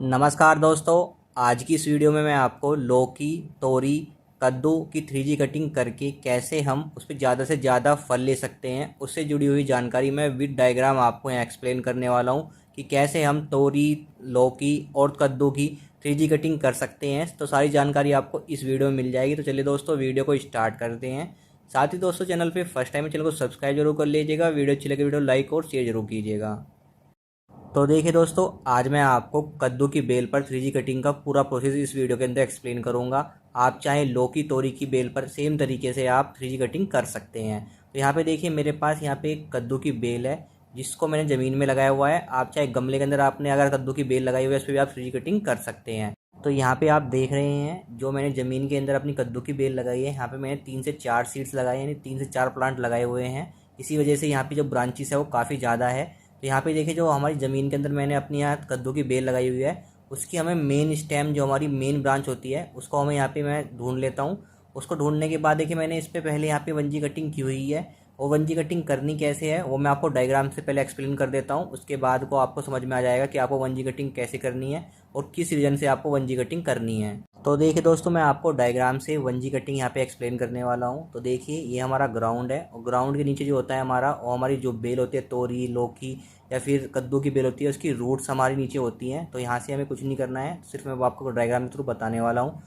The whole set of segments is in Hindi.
नमस्कार दोस्तों। आज की इस वीडियो में मैं आपको लौकी, तोरी, कद्दू की 3G कटिंग करके कैसे हम उस पर ज़्यादा से ज़्यादा फल ले सकते हैं उससे जुड़ी हुई जानकारी मैं विद डायग्राम आपको यहाँ एक्सप्लेन करने वाला हूँ कि कैसे हम तोरी, लौकी और कद्दू की 3G कटिंग कर सकते हैं। तो सारी जानकारी आपको इस वीडियो में मिल जाएगी। तो चलिए दोस्तों, वीडियो को स्टार्ट करते हैं। साथ ही दोस्तों, चैनल पर फर्स्ट टाइम चैनल को सब्सक्राइब जरूर कर लीजिएगा। वीडियो अच्छी लगे वीडियो लाइक और शेयर जरूर कीजिएगा। तो देखिए दोस्तों, आज मैं आपको कद्दू की बेल पर 3G कटिंग का पूरा प्रोसेस इस वीडियो के अंदर एक्सप्लेन करूंगा। आप चाहे लौकी, तोरी की बेल पर सेम तरीके से आप 3G कटिंग कर सकते हैं। तो यहाँ पे देखिए, मेरे पास यहाँ पे एक कद्दू की बेल है जिसको मैंने ज़मीन में लगाया हुआ है। आप चाहे गमले के अंदर आपने अगर कद्दू की बेल लगाई हुई है उस पर भी आप 3G कटिंग कर सकते हैं। तो यहाँ पे आप देख रहे हैं जो मैंने ज़मीन के अंदर अपनी कद्दू की बेल लगाई है, यहाँ पे मैंने 3 से 4 सीड्स लगाए हैं, यानी 3 से 4 प्लांट लगाए हुए हैं। इसी वजह से यहाँ पे जो ब्रांचेस है वो काफ़ी ज़्यादा है। तो यहाँ पे देखिए, जो हमारी ज़मीन के अंदर मैंने अपनी यहाँ कद्दू की बेल लगाई हुई है, उसकी हमें मेन स्टेम जो हमारी मेन ब्रांच होती है उसको हमें यहाँ पे मैं ढूंढ लेता हूँ। उसको ढूंढने के बाद देखिए, मैंने इस पर पहले यहाँ पे 1G कटिंग की हुई है। और 1G कटिंग करनी कैसे है वो मैं आपको डायग्राम से पहले एक्सप्लेन कर देता हूँ। उसके बाद को आपको समझ में आ जाएगा कि आपको 1G कटिंग कैसे करनी है और किस रीजन से आपको 1G कटिंग करनी है। तो देखिए दोस्तों, मैं आपको डायग्राम से 1G कटिंग यहाँ पे एक्सप्लेन करने वाला हूँ। तो देखिए, ये हमारा ग्राउंड है और ग्राउंड के नीचे जो होता है हमारा, और हमारी जो बेल होती है तोरी, लौकी या फिर कद्दू की बेल होती है, उसकी रूट्स हमारी नीचे होती हैं। तो यहाँ से हमें कुछ नहीं करना है, सिर्फ मैं आपको डायग्राम के थ्रू बताने वाला हूँ।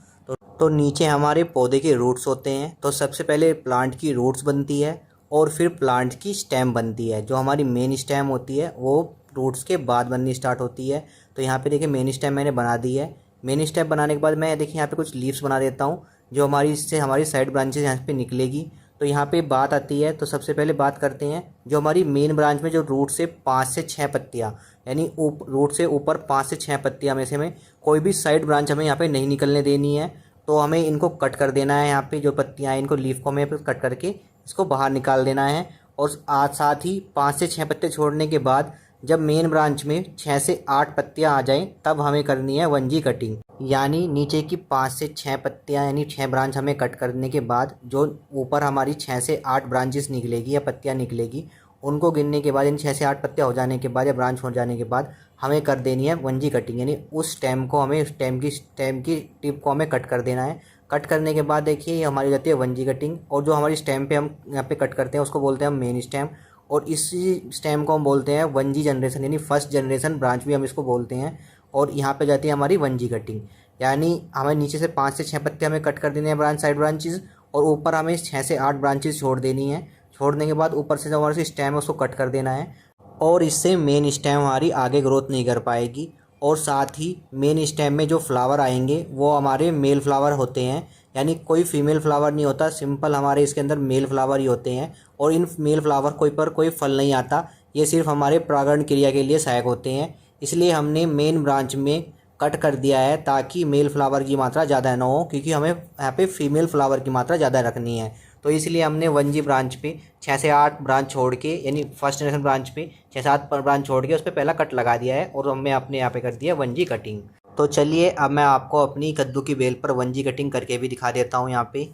तो नीचे हमारे पौधे के रूट्स होते हैं। तो सबसे पहले प्लांट की रूट्स बनती है और फिर प्लांट की स्टेम बनती है। जो हमारी मेन स्टेम होती है वो रूट्स के बाद बननी स्टार्ट होती है। तो यहाँ पे देखिए, मेन स्टेम मैंने बना दी है। मेन स्टेम बनाने के बाद मैं देखिए यहाँ पे कुछ लीव्स बना देता हूँ जो हमारी इससे हमारी साइड ब्रांचेस यहाँ पे निकलेगी। तो यहाँ पे बात आती है, तो सबसे पहले बात करते हैं जो हमारी मेन ब्रांच में जो रूट से 5 से 6 पत्तियाँ, यानी रूट से ऊपर 5 से 6 पत्तियाँ में से हमें कोई भी साइड ब्रांच हमें यहाँ पे नहीं निकलने देनी है। तो हमें इनको कट कर देना है। यहाँ पे जो पत्तियाँ हैं इनको लीफ को हमें कट करके इसको बाहर निकाल देना है। और आज साथ ही 5 से 6 पत्ते छोड़ने के बाद जब मेन ब्रांच में 6 से 8 पत्तियाँ आ जाएं तब हमें करनी है 1G कटिंग। यानी नीचे की 5 से 6 पत्तियाँ यानी 6 ब्रांच हमें कट करने के बाद जो ऊपर हमारी 6 से 8 ब्रांचेस निकलेगी या पत्तियाँ निकलेगी, उनको गिनने के बाद, यानी 6 से 8 पत्तियाँ हो जाने के बाद या ब्रांच हो जाने के बाद हमें कर देनी है 1G कटिंग। यानी उस स्टेम को हमें स्टेम की टिप को हमें कट कर देना है। कट करने के बाद देखिए, ये हमारी जाती है 1G कटिंग। और जो हमारी स्टेम पे हम यहाँ पे कट करते हैं उसको बोलते हैं हम मेन स्टेम। और इसी स्टेम को हम बोलते हैं 1G जनरेशन, यानी फर्स्ट जनरेशन ब्रांच भी हम इसको बोलते हैं। और यहाँ पे जाती है हमारी 1G कटिंग। यानी हमें नीचे से 5 से 6 पत्ते हमें कट कर देने हैं ब्रांच साइड ब्रांचेस, और ऊपर हमें 6 से 8 ब्रांचेस छोड़ देनी है। छोड़ने के बाद ऊपर से जो हमारी स्टेम है उसको कट कर देना है। और इससे मेन स्टेम हमारी आगे ग्रोथ नहीं कर पाएगी। और साथ ही मेन स्टेम में जो फ्लावर आएंगे वो हमारे मेल फ्लावर होते हैं, यानी कोई फीमेल फ्लावर नहीं होता, सिंपल हमारे इसके अंदर मेल फ्लावर ही होते हैं। और इन मेल फ्लावर कोई फल नहीं आता, ये सिर्फ हमारे परागण क्रिया के लिए सहायक होते हैं। इसलिए हमने मेन ब्रांच में कट कर दिया है ताकि मेल फ्लावर की मात्रा ज़्यादा ना हो, क्योंकि हमें यहाँ पे फीमेल फ्लावर की मात्रा ज़्यादा रखनी है। तो इसलिए हमने 1G ब्रांच पे 6 से 8 ब्रांच छोड़ के, यानी फर्स्ट जनरेशन ब्रांच पे 6 से 8 ब्रांच छोड़ के उस पर पहला कट लगा दिया है और हमने अपने यहाँ पे कर दिया 1G कटिंग। तो चलिए, अब मैं आपको अपनी कद्दू की बेल पर 1G कटिंग करके भी दिखा देता हूँ यहाँ पे।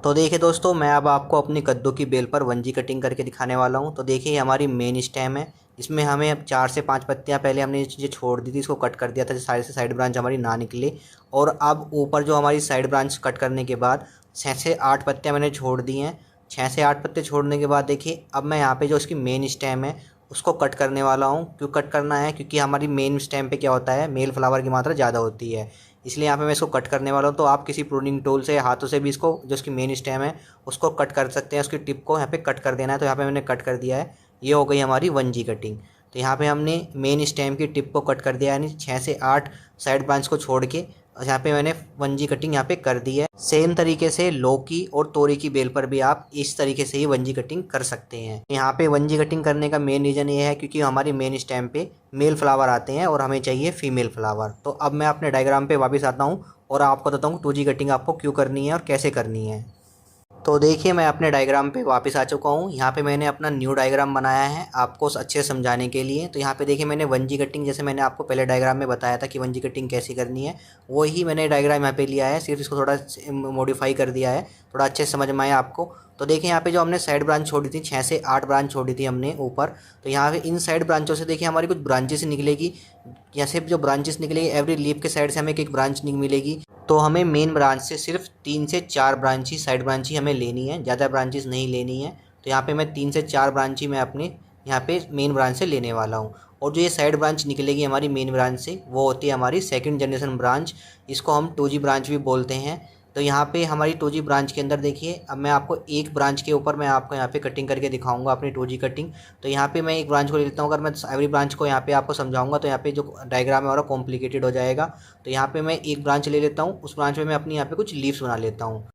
तो देखिए दोस्तों, मैं अब आपको अपनी कद्दू की बेल पर 1G कटिंग करके दिखाने वाला हूँ। तो देखिए, ये हमारी मेन स्टेम है। इसमें हमें अब 4 से 5 पत्तियाँ पहले हमने ये चीज़ें छोड़ दी थी, इसको कट कर दिया था साइड से साइड ब्रांच हमारी ना निकले। और अब ऊपर जो हमारी साइड ब्रांच कट करने के बाद 6 से 8 पत्तियाँ मैंने छोड़ दी हैं। 6 से 8 पत्ते छोड़ने के बाद देखिए, अब मैं यहाँ पे जो इसकी मेन स्टेम है उसको कट करने वाला हूँ। क्यों कट करना है? क्योंकि हमारी मेन स्टेम पे क्या होता है, मेल फ्लावर की मात्रा ज़्यादा होती है, इसलिए यहाँ पे मैं इसको कट करने वाला हूँ। तो आप किसी प्रूनिंग टूल से हाथों से भी इसको, जो इसकी मेन स्टेम है उसको कट कर सकते हैं। उसकी टिप को यहाँ पे कट कर देना है। तो यहाँ पे मैंने कट कर दिया है। ये हो गई हमारी 1G कटिंग। तो यहाँ पे हमने मेन स्टेम की टिप को कट कर दिया, यानी 6 से 8 साइड ब्रांच को छोड़ के यहाँ पे मैंने 1G कटिंग यहाँ पे कर दी है। सेम तरीके से लौकी और तोरी की बेल पर भी आप इस तरीके से ही 1G कटिंग कर सकते हैं। यहाँ पे 1G कटिंग करने का मेन रीज़न ये है क्योंकि हमारी मेन स्टेम पे मेल फ्लावर आते हैं और हमें चाहिए फीमेल फ्लावर। तो अब मैं अपने डायग्राम पे वापस आता हूँ और आपको बताता हूँ 2G कटिंग आपको क्यों करनी है और कैसे करनी है। तो देखिए, मैं अपने डायग्राम पे वापस आ चुका हूँ। यहाँ पे मैंने अपना न्यू डायग्राम बनाया है आपको अच्छे से समझाने के लिए। तो यहाँ पे देखिए, मैंने 1G कटिंग, जैसे मैंने आपको पहले डायग्राम में बताया था कि 1G कटिंग कैसे करनी है, वही मैंने डायग्राम यहाँ पे लिया है, सिर्फ इसको थोड़ा मॉडिफाई कर दिया है, थोड़ा अच्छे से समझ में आया आपको। तो देखिए, यहाँ पे जो हमने साइड ब्रांच छोड़ी थी, 6 से 8 ब्रांच छोड़ी थी हमने ऊपर। तो यहाँ पे इन साइड ब्रांचों से देखिए हमारी कुछ ब्रांचेस निकलेगी या सिर्फ जो ब्रांचेस निकलेगी एवरी लीफ के साइड से हमें एक ब्रांच मिलेगी। तो हमें मेन ब्रांच से सिर्फ 3 से 4 ब्रांच ही साइड ब्रांच ही हमें लेनी है, ज़्यादा ब्रांचेस नहीं लेनी है। तो यहाँ पे मैं 3 से 4 ब्रांच ही मैं अपने यहाँ पे मेन ब्रांच से लेने वाला हूँ। और जो ये साइड ब्रांच निकलेगी हमारी मेन ब्रांच से वो होती है हमारी सेकंड जनरेशन ब्रांच, इसको हम 2G ब्रांच भी बोलते हैं। तो यहाँ पे हमारी 2G ब्रांच के अंदर देखिए, अब मैं आपको एक ब्रांच के ऊपर मैं आपको यहाँ पे कटिंग करके दिखाऊंगा अपनी 2G कटिंग। तो यहाँ पे मैं एक ब्रांच को ले लेता हूँ, अगर मैं एवरी ब्रांच को यहाँ पे आपको समझाऊंगा तो यहाँ पे जो डायग्राम है हमारा कॉम्प्लिकेटेड हो जाएगा। तो यहाँ पे मैं एक ब्रांच ले लेता हूँ, उस ब्रांच में मैं अपनी यहाँ पे कुछ लीव्स बना लेता हूँ।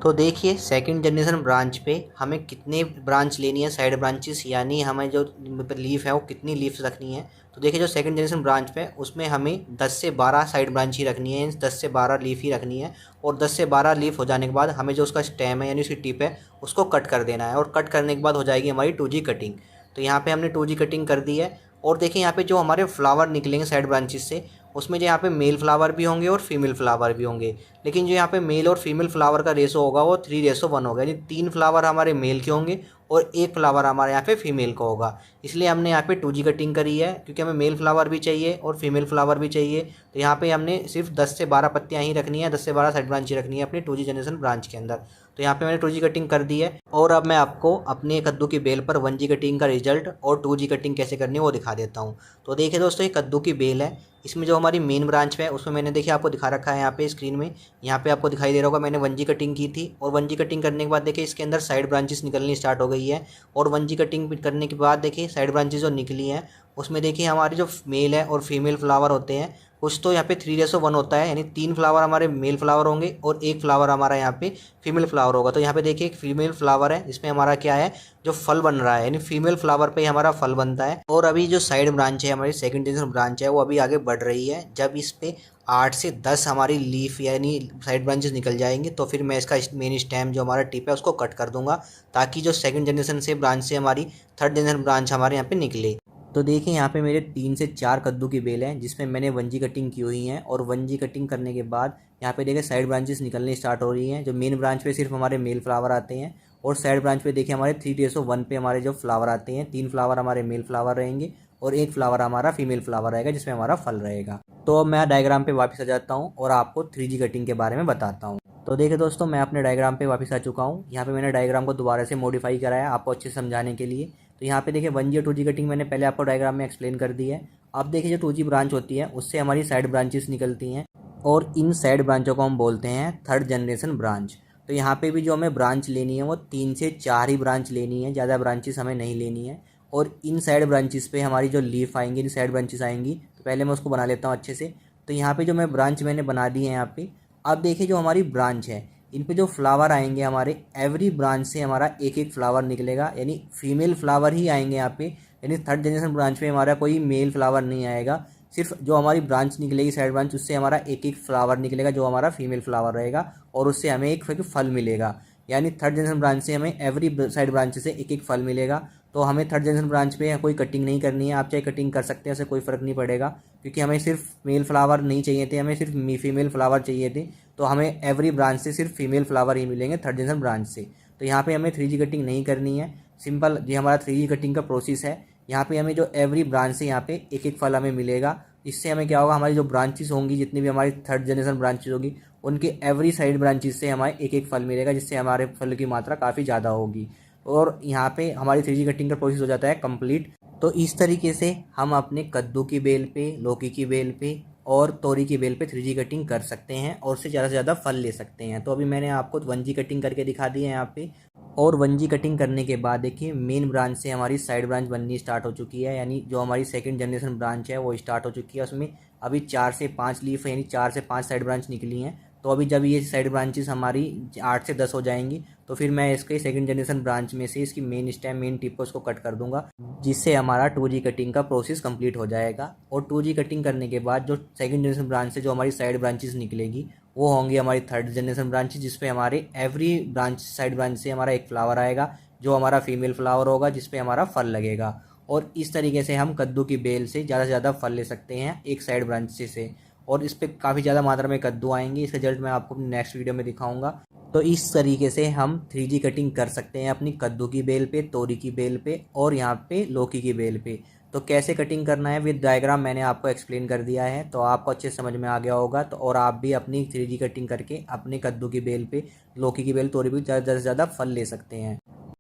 तो देखिए सेकंड जनरेशन ब्रांच पे हमें कितने ब्रांच लेनी है साइड ब्रांचेस, यानी हमें जो लीफ है वो कितनी लीव्स रखनी है। तो देखिए जो सेकंड जनरेशन ब्रांच पे उसमें हमें 10 से 12 साइड ब्रांच ही रखनी है, 10 से 12 लीफ ही रखनी है। और 10 से 12 लीफ हो जाने के बाद हमें जो उसका स्टेम है यानी उसकी टिप है उसको कट कर देना है, और कट करने के बाद हो जाएगी हमारी 2G कटिंग। तो यहाँ पर हमने 2G कटिंग कर दी है। और देखिए यहाँ पे जो हमारे फ्लावर निकलेंगे साइड ब्रांचेस से, उसमें जो यहाँ पे मेल फ्लावर भी होंगे और फीमेल फ्लावर भी होंगे। लेकिन जो यहाँ पे मेल और फीमेल फ्लावर का रेशो होगा वो 3:1 होगा, यानी 3 फ्लावर हमारे मेल के होंगे और 1 फ्लावर हमारे यहाँ पे फीमेल का होगा। इसलिए हमने यहाँ पे 2G कटिंग करी है, क्योंकि हमें मेल फ्लावर भी चाहिए और फीमेल फ्लावर भी चाहिए। तो यहाँ पे हमने सिर्फ 10 से 12 पत्तियाँ ही रखनी है, 10 से 12 साइड ब्रांच ही रखनी है अपनी 2G जनरेशन ब्रांच के अंदर। तो यहाँ पे मैंने 2G कटिंग कर दी है। और अब मैं आपको अपने कद्दू की बेल पर 1G कटिंग का रिजल्ट और 2G कटिंग कैसे करनी है वो दिखा देता हूँ। तो देखिए दोस्तों, ये कद्दू की बेल है, इसमें जो हमारी मेन ब्रांच है उसमें मैंने देखिए आपको दिखा रखा है यहाँ पे स्क्रीन में, यहाँ पे आपको दिखाई दे रहा होगा मैंने 1G कटिंग की थी। और 1G कटिंग करने के बाद देखिए इसके अंदर साइड ब्रांचेस निकलनी स्टार्ट हो गई है। और 1G कटिंग करने के बाद देखिए साइड ब्रांचेस जो निकली हैं उसमें देखिए हमारे जो मेल है और फीमेल फ्लावर होते हैं कुछ तो यहाँ पे 3:1 होता है, यानी 3 फ्लावर हमारे मेल फ्लावर होंगे और 1 फ्लावर हमारा यहाँ पे फीमेल फ्लावर होगा। तो यहाँ पे देखिए एक फीमेल फ्लावर है जिसमें हमारा क्या है जो फल बन रहा है, यानी फीमेल फ्लावर पे ही हमारा फल बनता है। और अभी जो साइड ब्रांच है हमारी सेकंड जनरेशन ब्रांच है वो अभी आगे बढ़ रही है। जब इस पे 8 से 10 हमारी लीफ यानी साइड ब्रांचेस निकल जाएंगे तो फिर मैं इसका मेन स्टेम जो हमारा टिप है उसको कट कर दूंगा, ताकि जो सेकंड जनरेशन से ब्रांच से हमारी थर्ड जनरेशन ब्रांच हमारे यहाँ पे निकले। तो देखिए यहाँ पे मेरे 3 से 4 कद्दू की बेल हैं जिसमें मैंने 1G कटिंग की हुई हैं। और 1G कटिंग करने के बाद यहाँ पे देखिए साइड ब्रांचेस निकलनी स्टार्ट हो रही हैं। जो मेन ब्रांच पे सिर्फ हमारे मेल फ्लावर आते हैं और साइड ब्रांच पे देखिए हमारे 3:1 पे हमारे जो फ्लावर आते हैं, 3 फ्लावर हमारे मेल फ्लावर रहेंगे और 1 फ्लावर हमारा फीमेल फ्लावर रहेगा जिसमें हमारा फल रहेगा। तो अब मैं डायग्राम पे वापस आ जाता हूँ और आपको 3G कटिंग के बारे में बताता हूँ। तो देखिए दोस्तों, मैं अपने डायग्राम पे वापस आ चुका हूँ। यहाँ पे मैंने डायग्राम को दोबारा से मॉडिफाई कराया आपको अच्छे से समझाने के लिए। तो यहाँ पे देखिए 1G और 2G कटिंग मैंने पहले आपको डायग्राम में एक्सप्लेन कर दी है। अब देखिए जो 2G ब्रांच होती है उससे हमारी साइड ब्रांचेस निकलती हैं और इन साइड ब्रांचों को हम बोलते हैं थर्ड जनरेशन ब्रांच। तो यहाँ पे भी जो हमें ब्रांच लेनी है वो 3 से 4 ही ब्रांच लेनी है, ज़्यादा ब्रांचेस हमें नहीं लेनी है। और इन साइड ब्रांचेस पे हमारी जो लीफ आएंगी, इन साइड ब्रांचेस आएंगी, तो पहले मैं उसको बना लेता हूँ अच्छे से। तो यहाँ पे जो मैं ब्रांच मैंने बना दी है यहाँ पे, अब देखिए जो हमारी ब्रांच है इन पे जो फ्लावर आएंगे हमारे एवरी ब्रांच से हमारा एक एक फ्लावर निकलेगा, यानी फीमेल फ्लावर ही आएंगे यहाँ पे। यानी थर्ड जनरेशन ब्रांच पे हमारा कोई मेल फ्लावर नहीं आएगा, सिर्फ जो हमारी ब्रांच निकलेगी साइड ब्रांच उससे हमारा एक एक फ्लावर निकलेगा जो हमारा फीमेल फ्लावर रहेगा और उससे हमें एक फल मिलेगा। यानी थर्ड जनरेशन ब्रांच से हमें एवरी साइड ब्रांच से एक एक फल मिलेगा। तो हमें थर्ड जनरेशन ब्रांच पे कोई कटिंग नहीं करनी है, आप चाहे कटिंग कर सकते हैं, उससे कोई फ़र्क नहीं पड़ेगा, क्योंकि हमें सिर्फ मेल फ्लावर नहीं चाहिए थे, हमें सिर्फ फीमेल फ्लावर चाहिए थे। तो हमें एवरी ब्रांच से सिर्फ फीमेल फ्लावर ही मिलेंगे थर्ड जनरेशन ब्रांच से। तो यहाँ पे हमें 3G कटिंग नहीं करनी है, सिंपल ये हमारा 3G कटिंग का प्रोसेस है। यहाँ पे हमें जो एवरी ब्रांच से यहाँ पे एक एक फल हमें मिलेगा। इससे हमें क्या होगा, हमारी जो ब्रांचेस होंगी जितनी भी हमारी थर्ड जनरेशन ब्रांचेस होगी उनके एवरी साइड ब्रांचेस से हमारे एक एक फल मिलेगा, जिससे हमारे फल की मात्रा काफ़ी ज़्यादा होगी और यहाँ पे हमारी 3G कटिंग का प्रोसेस हो जाता है कंप्लीट। तो इस तरीके से हम अपने कद्दू की बेल पे, लौकी की बेल पे और तोरी की बेल पे 3G कटिंग कर सकते हैं और उससे ज़्यादा से ज़्यादा फल ले सकते हैं। तो अभी मैंने आपको 1G कटिंग करके दिखा दी है यहाँ पे। और 1G कटिंग करने के बाद देखिए मेन ब्रांच से हमारी साइड ब्रांच बननी स्टार्ट हो चुकी है, यानी जो हमारी सेकंड जनरेशन ब्रांच है वो स्टार्ट हो चुकी है। उसमें अभी 4 से 5 लीफ यानी 4 से 5 साइड ब्रांच निकली हैं। तो अभी जब ये साइड ब्रांचेस हमारी 8 से 10 हो जाएंगी तो फिर मैं इसके सेकंड जनरेशन ब्रांच में से इसकी मेन स्टेम, मेन टिप को उसको कट कर दूंगा, जिससे हमारा 2G कटिंग का प्रोसेस कंप्लीट हो जाएगा। और 2G कटिंग करने के बाद जो सेकंड जनरेशन ब्रांच से जो हमारी साइड ब्रांचेस निकलेगी वो होंगी हमारी थर्ड जनरेशन ब्रांचेस, जिसपे हमारे एवरी ब्रांच साइड ब्रांच से हमारा एक फ्लावर आएगा जो हमारा फीमेल फ्लावर होगा, जिसपे हमारा फल लगेगा। और इस तरीके से हम कद्दू की बेल से ज़्यादा से ज़्यादा फल ले सकते हैं एक साइड ब्रांच से। और इस पर काफ़ी ज़्यादा मात्रा में कद्दू आएंगे। इसका रिजल्ट मैं आपको नेक्स्ट वीडियो में दिखाऊंगा। तो इस तरीके से हम 3G कटिंग कर सकते हैं अपनी कद्दू की बेल पे, तोरी की बेल पे और यहाँ पे लौकी की बेल पे। तो कैसे कटिंग करना है विद डायग्राम मैंने आपको एक्सप्लेन कर दिया है, तो आपको अच्छे से समझ में आ गया होगा। तो और आप भी अपनी 3D कटिंग करके अपने कद्दू की बेल पे, लौकी की बेल, तोरी पे ज़्यादा से ज़्यादा फल ले सकते हैं।